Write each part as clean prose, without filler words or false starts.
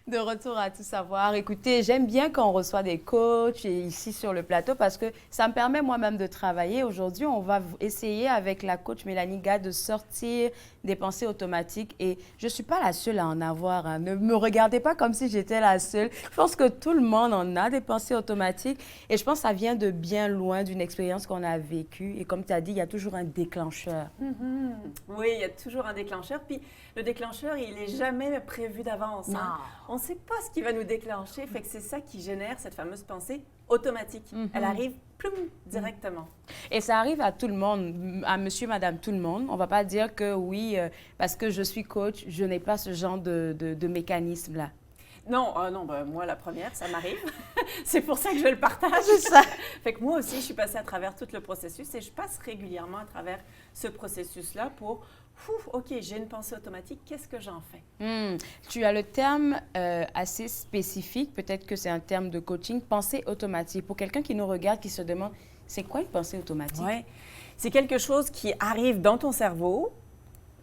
De retour à tout savoir. Écoutez, j'aime bien quand on reçoit des coachs ici sur le plateau parce que ça me permet moi-même de travailler. Aujourd'hui, on va essayer avec la coach Mélanie Gad de sortir des pensées automatiques. Et je ne suis pas la seule à en avoir, hein. Ne me regardez pas comme si j'étais la seule. Je pense que tout le monde en a des pensées automatiques. Et je pense que ça vient de bien loin d'une expérience qu'on a vécue. Et comme tu as dit, il y a toujours un déclencheur. Mhm. Oui, il y a toujours un déclencheur. Puis le déclencheur, il n'est jamais prévu d'avance, hein. On ne sait pas ce qui va nous déclencher. Fait que c'est ça qui génère cette fameuse pensée automatique. Elle arrive ploum, directement. Et ça arrive à tout le monde, à monsieur, madame, tout le monde. On ne va pas dire que oui, parce que je suis coach, je n'ai pas ce genre de mécanisme-là. Non, non, ben, moi, la première, ça m'arrive. C'est pour ça que je le partage. C'est ça. Fait que moi aussi, je suis passée à travers tout le processus et je passe régulièrement à travers ce processus-là pour, OK, j'ai une pensée automatique, qu'est-ce que j'en fais? Tu as le terme assez spécifique, peut-être que c'est un terme de coaching, pensée automatique. Pour quelqu'un qui nous regarde, qui se demande, c'est quoi une pensée automatique? Oui, c'est quelque chose qui arrive dans ton cerveau.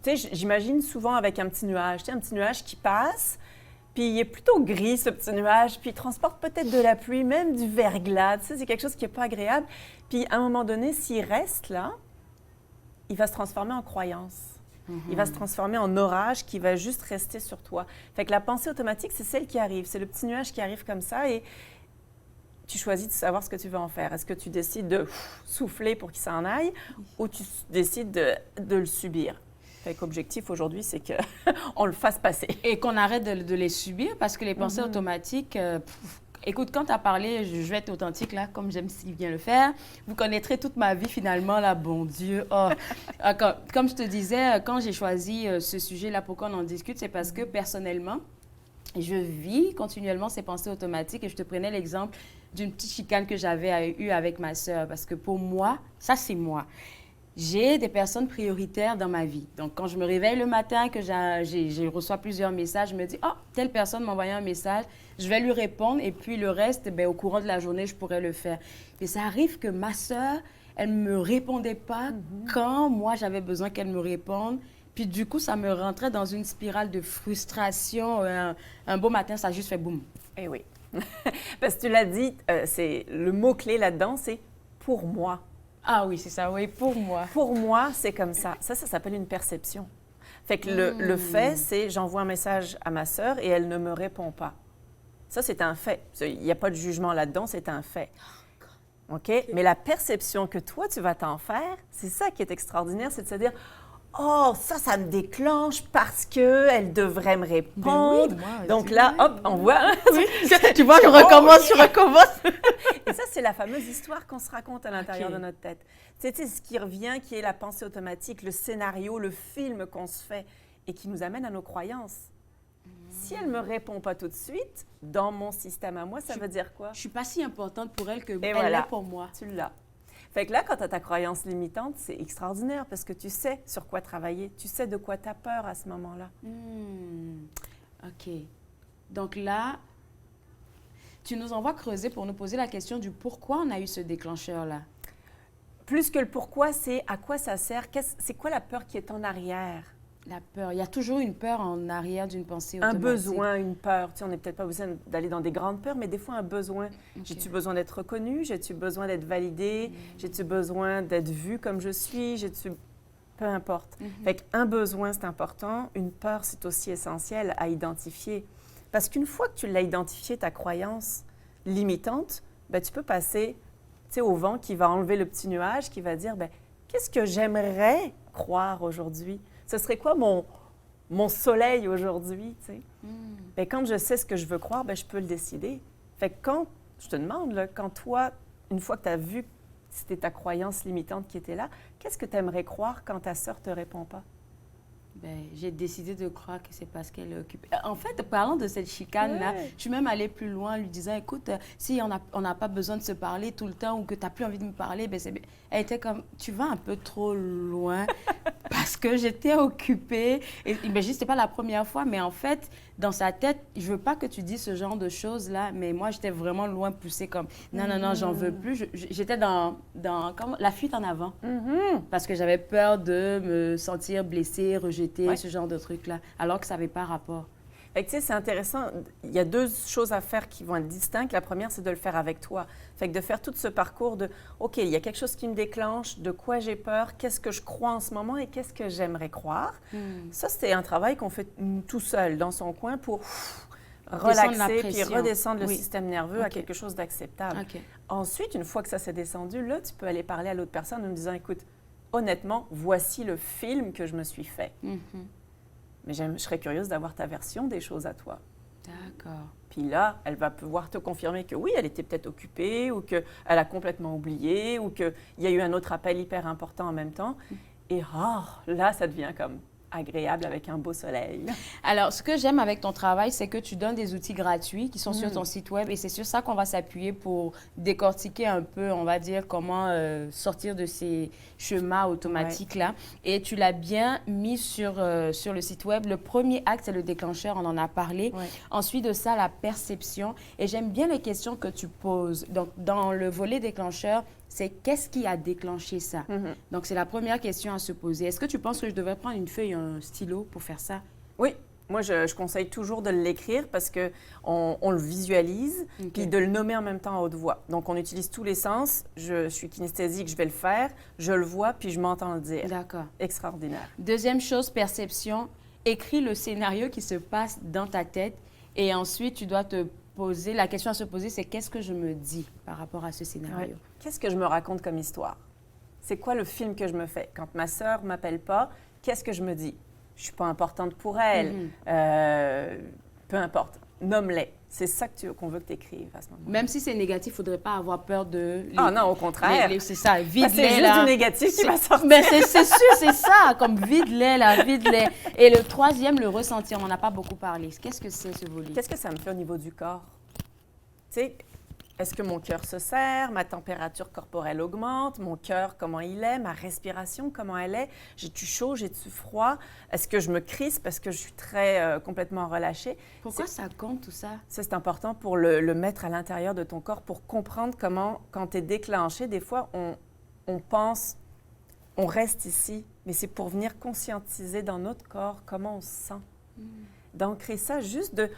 Tu sais, j'imagine souvent avec un petit nuage, tu sais, un petit nuage qui passe. Puis il est plutôt gris, ce petit nuage, puis il transporte peut-être de la pluie, même du verglas. Tu sais, c'est quelque chose qui n'est pas agréable. Puis à un moment donné, s'il reste là, il va se transformer en croyance. Il va se transformer en orage qui va juste rester sur toi. Fait que la pensée automatique, c'est celle qui arrive. C'est le petit nuage qui arrive comme ça et tu choisis de savoir ce que tu veux en faire. Est-ce que tu décides de souffler pour qu'il s'en aille ou tu décides de le subir? Fait qu'objectif aujourd'hui, c'est qu'on le fasse passer. Et qu'on arrête de les subir parce que les pensées automatiques, écoute, quand tu as parlé, je vais être authentique là, comme j'aime si bien le faire, vous connaîtrez toute ma vie finalement là, bon Dieu. Oh. Comme je te disais, quand j'ai choisi ce sujet-là pour qu'on en discute, c'est parce que personnellement, je vis continuellement ces pensées automatiques et je te prenais l'exemple d'une petite chicane que j'avais eue avec ma sœur parce que pour moi, ça c'est moi. J'ai des personnes prioritaires dans ma vie. Donc, quand je me réveille le matin, que je reçois plusieurs messages, je me dis, « Oh, telle personne m'a envoyé un message, je vais lui répondre et puis le reste, bien, au courant de la journée, je pourrais le faire. » Et ça arrive que ma sœur, elle ne me répondait pas quand moi, j'avais besoin qu'elle me réponde. Puis du coup, ça me rentrait dans une spirale de frustration. Un beau matin, ça a juste fait boum. Eh oui. Parce que tu l'as dit, c'est le mot-clé là-dedans, c'est « pour moi ». Ah oui, c'est ça, oui, pour moi. Pour moi, c'est comme ça. Ça s'appelle une perception. Fait que le fait, c'est j'envoie un message à ma sœur et elle ne me répond pas. Ça, c'est un fait. Il n'y a pas de jugement là-dedans, c'est un fait. OK? Mais la perception que toi, tu vas t'en faire, c'est ça qui est extraordinaire, c'est de se dire oh, ça me déclenche parce qu'elle devrait me répondre. Ben oui, moi, donc là, hop, on voit. Oui. Tu vois, je recommence. Et ça, c'est la fameuse histoire qu'on se raconte à l'intérieur de notre tête. Tu sais, ce qui revient, qui est la pensée automatique, le scénario, le film qu'on se fait et qui nous amène à nos croyances. Si elle ne me répond pas tout de suite, dans mon système à moi, ça veut dire quoi? Je ne suis pas si importante pour elle que Et elle voilà, l'est pour moi. Tu l'as. Fait que là, quand tu as ta croyance limitante, c'est extraordinaire parce que tu sais sur quoi travailler, tu sais de quoi tu as peur à ce moment-là. OK. Donc là, tu nous envoies creuser pour nous poser la question du pourquoi on a eu ce déclencheur-là. Plus que le pourquoi, c'est à quoi ça sert, c'est quoi la peur qui est en arrière? La peur. Il y a toujours une peur en arrière d'une pensée automatique. Un besoin, une peur. Tu sais, on n'est peut-être pas besoin d'aller dans des grandes peurs, mais des fois un besoin. Okay. J'ai-tu besoin d'être reconnue? J'ai-tu besoin d'être validée? J'ai-tu besoin d'être vue comme je suis? J'ai-tu... Peu importe. Fait qu'un besoin, c'est important. Une peur, c'est aussi essentiel à identifier. Parce qu'une fois que tu l'as identifié, ta croyance limitante, bien, tu peux passer au vent qui va enlever le petit nuage, qui va dire, bien, qu'est-ce que j'aimerais croire aujourd'hui? Ce serait quoi mon soleil aujourd'hui, tu sais? Bien, quand je sais ce que je veux croire, bien, je peux le décider. Fait que quand, je te demande, là, quand toi, une fois que tu as vu que c'était ta croyance limitante qui était là, qu'est-ce que tu aimerais croire quand ta sœur ne te répond pas? Bien, j'ai décidé de croire que c'est parce qu'elle est occupée. En fait, parlant de cette chicane-là, je suis même allée plus loin en lui disant, écoute, si on n'a pas besoin de se parler tout le temps ou que tu n'as plus envie de me parler, bien, c'est bien. Elle était comme, tu vas un peu trop loin parce que j'étais occupée. Et bien, ce n'était pas la première fois, mais en fait, dans sa tête, je veux pas que tu dises ce genre de choses-là, mais moi, j'étais vraiment loin poussée comme, non, j'en veux plus. J'étais dans la fuite en avant parce que j'avais peur de me sentir blessée, rejetée, ce genre de trucs-là, alors que ça n'avait pas rapport. Fait que, tu sais, c'est intéressant. Il y a deux choses à faire qui vont être distinctes. La première, c'est de le faire avec toi. Fait que de faire tout ce parcours de, OK, il y a quelque chose qui me déclenche, de quoi j'ai peur, qu'est-ce que je crois en ce moment et qu'est-ce que j'aimerais croire. Ça, c'est un travail qu'on fait tout seul, dans son coin, pour relaxer puis redescendre le système nerveux à quelque chose d'acceptable. Ensuite, une fois que ça s'est descendu, là, tu peux aller parler à l'autre personne en me disant, écoute, honnêtement, voici le film que je me suis fait. Mais je serais curieuse d'avoir ta version des choses à toi. D'accord. Puis là, elle va pouvoir te confirmer que oui, elle était peut-être occupée ou qu'elle a complètement oublié ou qu'il y a eu un autre appel hyper important en même temps. Et là, ça devient comme agréable avec un beau soleil. Alors, ce que j'aime avec ton travail, c'est que tu donnes des outils gratuits qui sont sur ton site web et c'est sur ça qu'on va s'appuyer pour décortiquer un peu, on va dire, comment sortir de ces chemins automatiques-là. Et tu l'as bien mis sur le site web. Le premier acte, c'est le déclencheur, on en a parlé. Ensuite de ça, la perception. Et j'aime bien les questions que tu poses. Donc, dans le volet déclencheur, c'est qu'est-ce qui a déclenché ça? Donc, c'est la première question à se poser. Est-ce que tu penses que je devrais prendre une feuille et un stylo pour faire ça? Oui. Moi, je conseille toujours de l'écrire parce qu'on le visualise, puis de le nommer en même temps à haute voix. Donc, on utilise tous les sens. Je suis kinesthésique, je vais le faire. Je le vois, puis je m'entends le dire. D'accord. Extraordinaire. Deuxième chose, perception. Écris le scénario qui se passe dans ta tête et ensuite, tu dois te poser, la question à se poser, c'est qu'est-ce que je me dis par rapport à ce scénario? Qu'est-ce que je me raconte comme histoire? C'est quoi le film que je me fais? Quand ma sœur ne m'appelle pas, qu'est-ce que je me dis? Je ne suis pas importante pour elle. Peu importe. Nomme-les. C'est ça qu'on veut que tu écrives à ce moment-là. Même si c'est négatif, il ne faudrait pas avoir peur de... Ah non, au contraire. C'est ça, vide-les. C'est juste du négatif qui va sortir. Mais c'est sûr, c'est ça, comme vide-les, là, vide-les. Et le troisième, le ressentir, on n'en a pas beaucoup parlé. Qu'est-ce que c'est ce volet? Qu'est-ce que ça me fait au niveau du corps? Tu sais, est-ce que mon cœur se serre, ma température corporelle augmente, mon cœur, comment il est, ma respiration, comment elle est? J'ai-tu chaud, j'ai-tu froid? Est-ce que je me crispe parce que je suis complètement relâchée? Pourquoi ça compte tout ça? Ça, c'est important pour le mettre à l'intérieur de ton corps, pour comprendre comment, quand tu es déclenché, des fois, on pense, on reste ici, mais c'est pour venir conscientiser dans notre corps comment on se sent. D'ancrer ça juste de...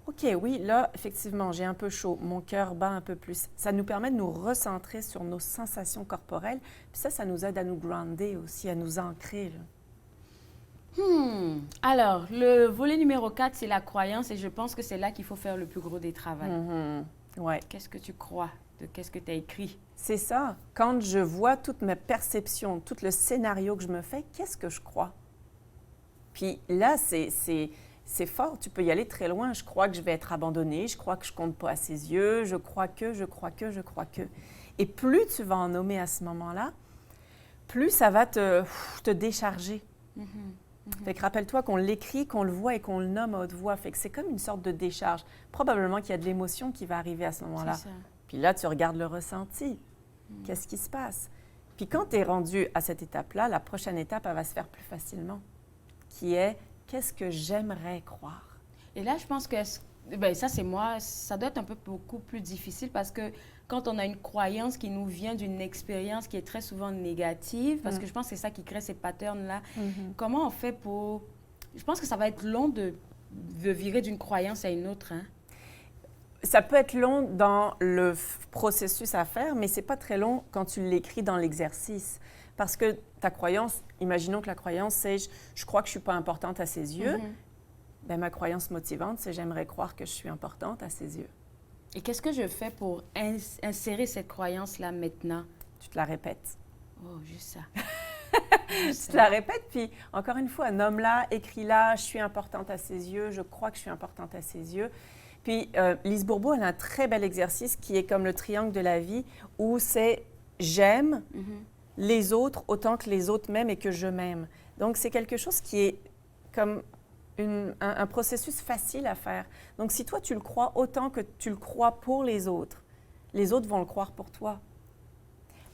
OK, oui, là, effectivement, j'ai un peu chaud, mon cœur bat un peu plus. Ça nous permet de nous recentrer sur nos sensations corporelles. Puis ça nous aide à nous grounder aussi, à nous ancrer. Là. Alors, le volet numéro 4, c'est la croyance et je pense que c'est là qu'il faut faire le plus gros des travaux. Ouais. Qu'est-ce que tu crois de qu'est-ce que tu as écrit? C'est ça. Quand je vois toute ma perception, tout le scénario que je me fais, qu'est-ce que je crois? Puis là, c'est fort, tu peux y aller très loin. Je crois que je vais être abandonnée, je crois que je compte pas à ses yeux, je crois que. Et plus tu vas en nommer à ce moment-là, plus ça va te décharger. Fait que rappelle-toi qu'on l'écrit, qu'on le voit et qu'on le nomme à haute voix. Fait que c'est comme une sorte de décharge. Probablement qu'il y a de l'émotion qui va arriver à ce moment-là. Puis là, tu regardes le ressenti. Qu'est-ce qui se passe? Puis quand tu es rendu à cette étape-là, la prochaine étape, elle va se faire plus facilement, qui est qu'est-ce que j'aimerais croire? Et là, je pense que ça, c'est moi, ça doit être un peu beaucoup plus difficile parce que quand on a une croyance qui nous vient d'une expérience qui est très souvent négative, parce que je pense que c'est ça qui crée ces patterns-là, comment on fait pour... Je pense que ça va être long de virer d'une croyance à une autre, hein? Ça peut être long dans le processus à faire, mais c'est pas très long quand tu l'écris dans l'exercice. Parce que ta croyance, imaginons que la croyance, c'est « je crois que je ne suis pas importante à ses yeux ». Bien, ma croyance motivante, c'est « j'aimerais croire que je suis importante à ses yeux ». Et qu'est-ce que je fais pour insérer cette croyance-là maintenant? Tu te la répètes. Oh, juste ça. Tu te la répètes, puis encore une fois, nomme-la, écris-la, je suis importante à ses yeux, je crois que je suis importante à ses yeux. Puis Lise Bourbeau, elle a un très bel exercice qui est comme le triangle de la vie, où c'est « j'aime », les autres autant que les autres m'aiment et que je m'aime. Donc, c'est quelque chose qui est comme un processus facile à faire. Donc, si toi, tu le crois autant que tu le crois pour les autres vont le croire pour toi.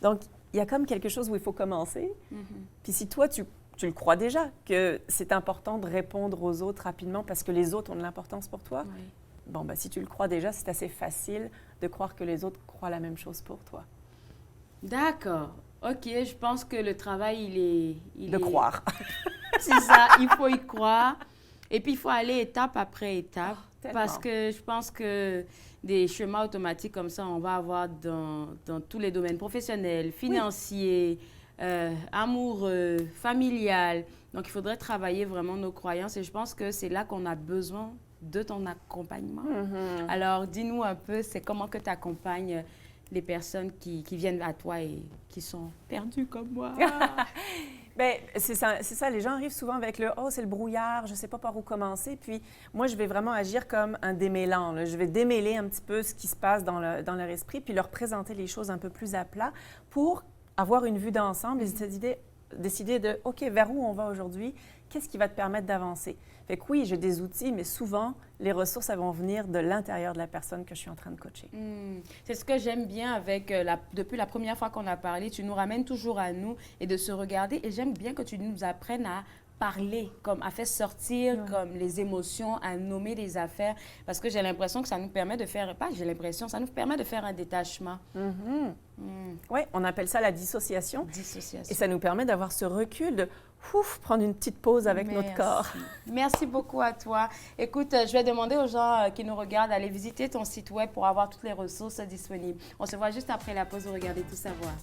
Donc, il y a comme quelque chose où il faut commencer. Puis si toi, tu le crois déjà, que c'est important de répondre aux autres rapidement parce que les autres ont de l'importance pour toi, bon, ben, si tu le crois déjà, c'est assez facile de croire que les autres croient la même chose pour toi. D'accord. OK, je pense que le travail, il est... croire. C'est ça, il faut y croire. Et puis, il faut aller étape après étape. Tellement. Parce que je pense que des chemins automatiques comme ça, on va avoir dans tous les domaines professionnels, financiers, amoureux, familial. Donc, il faudrait travailler vraiment nos croyances et je pense que c'est là qu'on a besoin de ton accompagnement. Alors, dis-nous un peu, c'est comment que tu accompagnes les personnes qui viennent à toi et qui sont perdues comme moi. Bien, c'est ça, les gens arrivent souvent avec le « oh, c'est le brouillard, je ne sais pas par où commencer ». Puis moi, je vais vraiment agir comme un démêlant, là. Je vais démêler un petit peu ce qui se passe dans leur esprit, puis leur présenter les choses un peu plus à plat pour avoir une vue d'ensemble et décider de « OK, vers où on va aujourd'hui? Qu'est-ce qui va te permettre d'avancer? » Fait que oui, j'ai des outils, mais souvent, les ressources, elles vont venir de l'intérieur de la personne que je suis en train de coacher. C'est ce que j'aime bien avec, depuis la première fois qu'on a parlé, tu nous ramènes toujours à nous et de se regarder. Et j'aime bien que tu nous apprennes à parler, comme à faire sortir comme les émotions, à nommer les affaires, parce que j'ai l'impression que ça nous permet de faire, pas j'ai l'impression, ça nous permet de faire un détachement. Oui, on appelle ça la dissociation. Dissociation. Et ça nous permet d'avoir ce recul de prendre une petite pause avec notre corps. Merci beaucoup à toi. Écoute, je vais demander aux gens qui nous regardent d'aller visiter ton site web pour avoir toutes les ressources disponibles. On se voit juste après la pause pour regarder Tout savoir.